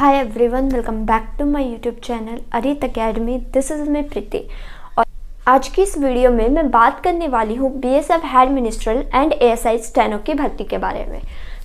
Hi everyone, welcome back to my YouTube channel Arit academy. This is me Preeti और आज की इस वीडियो में मैं बात करने वाली हूँ BSF head ministerial and ASI steno की भर्ती के बारे में।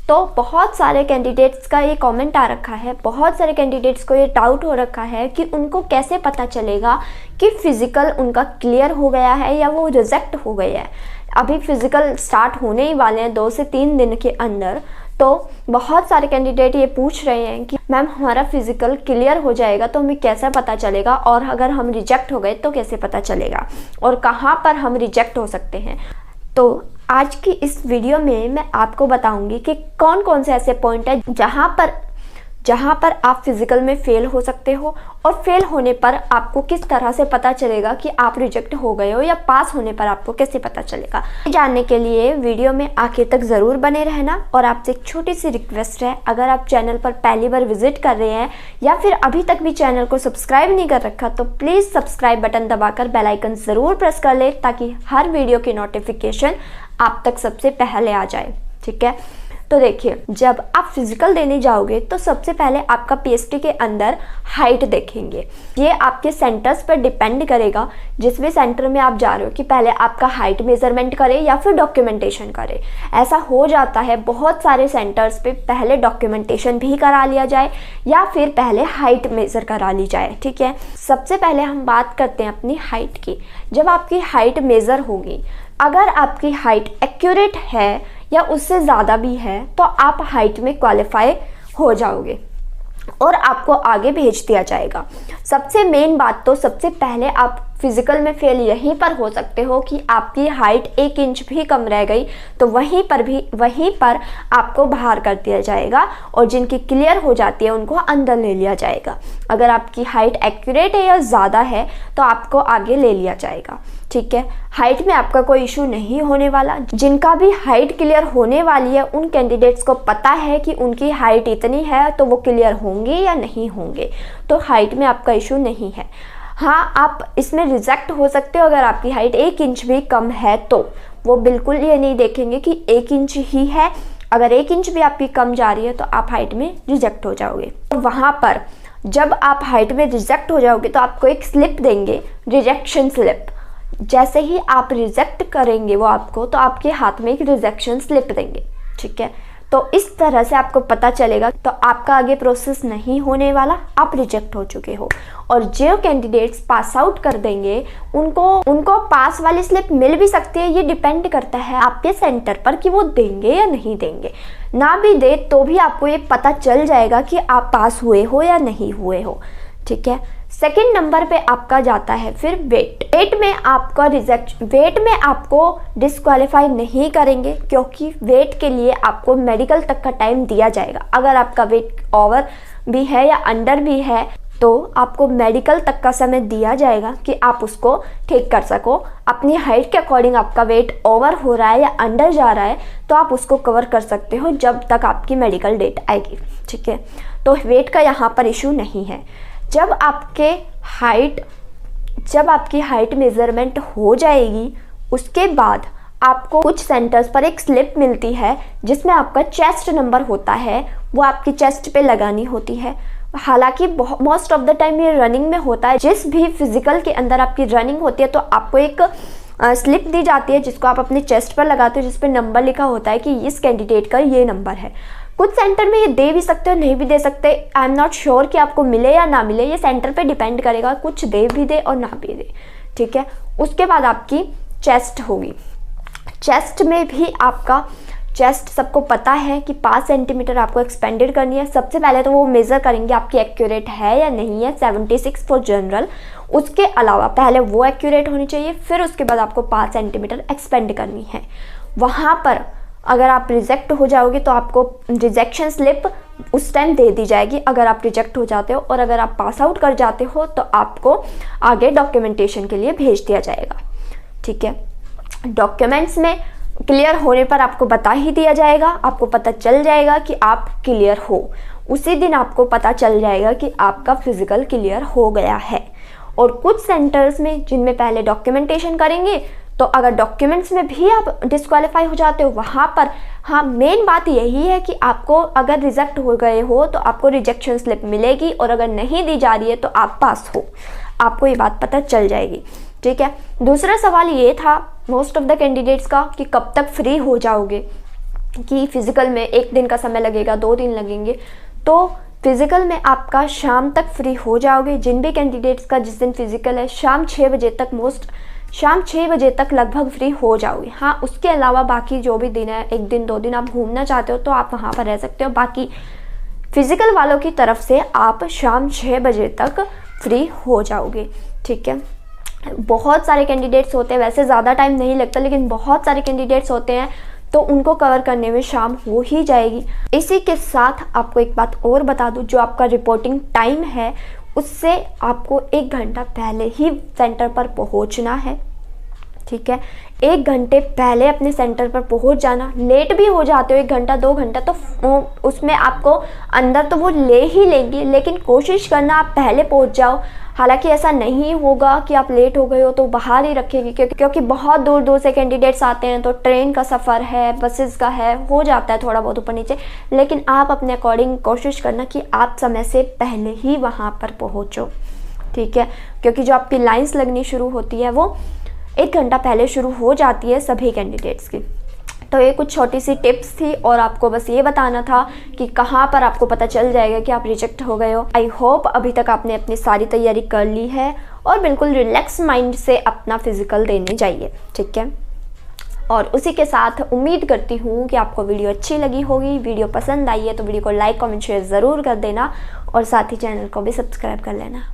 तो बहुत सारे कैंडिडेट्स का ये कमेंट आ रखा है, बहुत सारे कैंडिडेट्स को ये डाउट हो रखा है कि उनको कैसे पता चलेगा कि फिज़िकल उनका क्लियर हो गया है या वो रिजेक्ट हो गया है। अभी फिज़िकल स्टार्ट होने ही वाले हैं 2 से 3 दिन के अंदर। तो बहुत सारे कैंडिडेट ये पूछ रहे हैं कि मैम हमारा फिज़िकल क्लियर हो जाएगा तो हमें कैसे पता चलेगा, और अगर हम रिजेक्ट हो गए तो कैसे पता चलेगा, और कहाँ पर हम रिजेक्ट हो सकते हैं। तो आज की इस वीडियो में मैं आपको बताऊंगी कि कौन कौन से ऐसे पॉइंट है जहाँ पर आप फिज़िकल में फ़ेल हो सकते हो, और फेल होने पर आपको किस तरह से पता चलेगा कि आप रिजेक्ट हो गए हो, या पास होने पर आपको कैसे पता चलेगा। जानने के लिए वीडियो में आखिर तक ज़रूर बने रहना। और आपसे एक छोटी सी रिक्वेस्ट है, अगर आप चैनल पर पहली बार विजिट कर रहे हैं या फिर अभी तक भी चैनल को सब्सक्राइब नहीं कर रखा, तो प्लीज़ सब्सक्राइब बटन दबाकर बेल आइकन ज़रूर प्रेस कर ले, ताकि हर वीडियो की नोटिफिकेशन आप तक सबसे पहले आ जाए। ठीक है, तो देखिए, जब आप फिज़िकल देने जाओगे तो सबसे पहले आपका पीएसटी के अंदर हाइट देखेंगे। ये आपके सेंटर्स पर डिपेंड करेगा, जिस भी सेंटर में आप जा रहे हो, कि पहले आपका हाइट मेजरमेंट करें या फिर डॉक्यूमेंटेशन करें। ऐसा हो जाता है बहुत सारे सेंटर्स पे, पहले डॉक्यूमेंटेशन भी करा लिया जाए या फिर पहले हाइट मेज़र करा ली जाए। ठीक है, सबसे पहले हम बात करते हैं अपनी हाइट की। जब आपकी हाइट मेज़र होगी, अगर आपकी हाइट एक्यूरेट है या उससे ज़्यादा भी है, तो आप हाइट में क्वालिफाई हो जाओगे और आपको आगे भेज दिया जाएगा। सबसे मेन बात, तो सबसे पहले आप फिज़िकल में फेल यहीं पर हो सकते हो कि आपकी हाइट 1 इंच भी कम रह गई, तो वहीं पर आपको बाहर कर दिया जाएगा, और जिनकी क्लियर हो जाती है उनको अंदर ले लिया जाएगा। अगर आपकी हाइट एक्यूरेट है या ज़्यादा है तो आपको आगे ले लिया जाएगा। ठीक है, हाइट में आपका कोई इशू नहीं होने वाला। जिनका भी हाइट क्लियर होने वाली है, उन कैंडिडेट्स को पता है कि उनकी हाइट इतनी है तो वो क्लियर होंगे या नहीं होंगे, तो हाइट में आपका इशू नहीं है। हाँ, आप इसमें रिजेक्ट हो सकते हो अगर आपकी हाइट 1 इंच भी कम है, तो वो बिल्कुल ये नहीं देखेंगे कि 1 इंच ही है। अगर 1 इंच भी आपकी कम जा रही है तो आप हाइट में रिजेक्ट हो जाओगे। तो वहाँ पर जब आप हाइट में रिजेक्ट हो जाओगे तो आपको एक स्लिप देंगे, रिजेक्शन स्लिप। जैसे ही आप रिजेक्ट करेंगे वो आपको, तो आपके हाथ में एक रिजेक्शन स्लिप देंगे। ठीक है, तो इस तरह से आपको पता चलेगा, तो आपका आगे प्रोसेस नहीं होने वाला, आप रिजेक्ट हो चुके हो। और जो कैंडिडेट्स पास आउट कर देंगे उनको पास वाली स्लिप मिल भी सकती है। ये डिपेंड करता है आपके सेंटर पर कि वो देंगे या नहीं देंगे। ना भी दे तो भी आपको ये पता चल जाएगा कि आप पास हुए हो या नहीं हुए हो। ठीक है, सेकंड नंबर पे आपका जाता है फिर वेट। वेट में आपको डिस्क्वालीफाई नहीं करेंगे, क्योंकि वेट के लिए आपको मेडिकल तक का टाइम दिया जाएगा। अगर आपका वेट ओवर भी है या अंडर भी है, तो आपको मेडिकल तक का समय दिया जाएगा कि आप उसको ठीक कर सको। अपनी हाइट के अकॉर्डिंग आपका वेट ओवर हो रहा है या अंडर जा रहा है, तो आप उसको कवर कर सकते हो जब तक आपकी मेडिकल डेट आएगी। ठीक है, तो वेट का यहाँ पर इशू नहीं है। जब आपकी हाइट मेजरमेंट हो जाएगी, उसके बाद आपको कुछ सेंटर्स पर एक स्लिप मिलती है जिसमें आपका चेस्ट नंबर होता है, वो आपकी चेस्ट पे लगानी होती है। हालांकि मोस्ट ऑफ द टाइम ये रनिंग में होता है। जिस भी फिजिकल के अंदर आपकी रनिंग होती है, तो आपको एक स्लिप दी जाती है जिसको आप अपने चेस्ट पर लगाते हो, जिस पे नंबर लिखा होता है कि इस कैंडिडेट का ये नंबर है। कुछ सेंटर में ये दे भी सकते हो, नहीं भी दे सकते। आई एम नॉट श्योर कि आपको मिले या ना मिले, ये सेंटर पे डिपेंड करेगा। कुछ दे भी दे और ना भी दे। ठीक है, उसके बाद आपकी चेस्ट होगी। चेस्ट में भी आपका चेस्ट सबको पता है कि 5 सेंटीमीटर आपको एक्सपेंडेड करनी है। सबसे पहले तो वो मेज़र करेंगे आपकी एक्यूरेट है या नहीं है, 76 फॉर जनरल। उसके अलावा पहले वो एक्यूरेट होनी चाहिए, फिर उसके बाद आपको 5 सेंटीमीटर एक्सपेंड करनी है। वहाँ पर अगर आप रिजेक्ट हो जाओगे तो आपको रिजेक्शन स्लिप उस टाइम दे दी जाएगी, अगर आप रिजेक्ट हो जाते हो। और अगर आप पास आउट कर जाते हो तो आपको आगे डॉक्यूमेंटेशन के लिए भेज दिया जाएगा। ठीक है, डॉक्यूमेंट्स में क्लियर होने पर आपको बता ही दिया जाएगा, आपको पता चल जाएगा कि आप क्लियर हो। उसी दिन आपको पता चल जाएगा कि आपका फिज़िकल क्लियर हो गया है। और कुछ सेंटर्स में जिनमें पहले डॉक्यूमेंटेशन करेंगे, तो अगर डॉक्यूमेंट्स में भी आप डिस्क्वालीफाई हो जाते हो वहाँ पर, हाँ मेन बात यही है कि आपको अगर रिजेक्ट हो गए हो तो आपको रिजेक्शन स्लिप मिलेगी, और अगर नहीं दी जा रही है तो आप पास हो, आपको ये बात पता चल जाएगी। ठीक है। दूसरा सवाल ये था मोस्ट ऑफ द कैंडिडेट्स का कि कब तक फ्री हो जाओगे, कि फिज़िकल में 1 दिन का समय लगेगा, 2 दिन लगेंगे। तो फिज़िकल में आपका शाम तक फ्री हो जाओगे। जिन भी कैंडिडेट्स का जिस दिन फिज़िकल है शाम 6 बजे तक, शाम 6 बजे तक लगभग फ्री हो जाओगे। हाँ उसके अलावा बाकी जो भी दिन है, 1 दिन 2 दिन आप घूमना चाहते हो तो आप वहाँ पर रह सकते हो। बाकी फिज़िकल वालों की तरफ से आप शाम 6 बजे तक फ्री हो जाओगे। ठीक है। बहुत सारे कैंडिडेट्स होते हैं, वैसे ज़्यादा टाइम नहीं लगता, लेकिन बहुत सारे कैंडिडेट्स होते हैं तो उनको कवर करने में शाम हो ही जाएगी। इसी के साथ आपको एक बात और बता दूं, जो आपका रिपोर्टिंग टाइम है उससे आपको 1 घंटा पहले ही सेंटर पर पहुंचना है। ठीक है। 1 घंटे पहले अपने सेंटर पर पहुंच जाना। लेट भी हो जाते हो 1 घंटा 2 घंटा तो उसमें आपको अंदर तो वो ले ही लेंगे, लेकिन कोशिश करना आप पहले पहुंच जाओ। हालांकि ऐसा नहीं होगा कि आप लेट हो गए हो तो बाहर ही रखेगी, क्योंकि बहुत दूर दूर से कैंडिडेट्स आते हैं, तो ट्रेन का सफ़र है, बसेस का है, हो जाता है थोड़ा बहुत ऊपर नीचे। लेकिन आप अपने अकॉर्डिंग कोशिश करना कि आप समय से पहले ही वहाँ पर पहुँचो। ठीक है। क्योंकि जो आपकी लाइन्स लगनी शुरू होती है वो 1 घंटा पहले शुरू हो जाती है सभी कैंडिडेट्स की। तो ये कुछ छोटी सी टिप्स थी, और आपको बस ये बताना था कि कहाँ पर आपको पता चल जाएगा कि आप रिजेक्ट हो गए हो। आई होप अभी तक आपने अपनी सारी तैयारी कर ली है और बिल्कुल रिलैक्स माइंड से अपना फिज़िकल देने जाइए। ठीक है। और उसी के साथ उम्मीद करती हूँ कि आपको वीडियो अच्छी लगी होगी। वीडियो पसंद आई है तो वीडियो को लाइक कमेंट शेयर ज़रूर कर देना, और साथ ही चैनल को भी सब्सक्राइब कर लेना।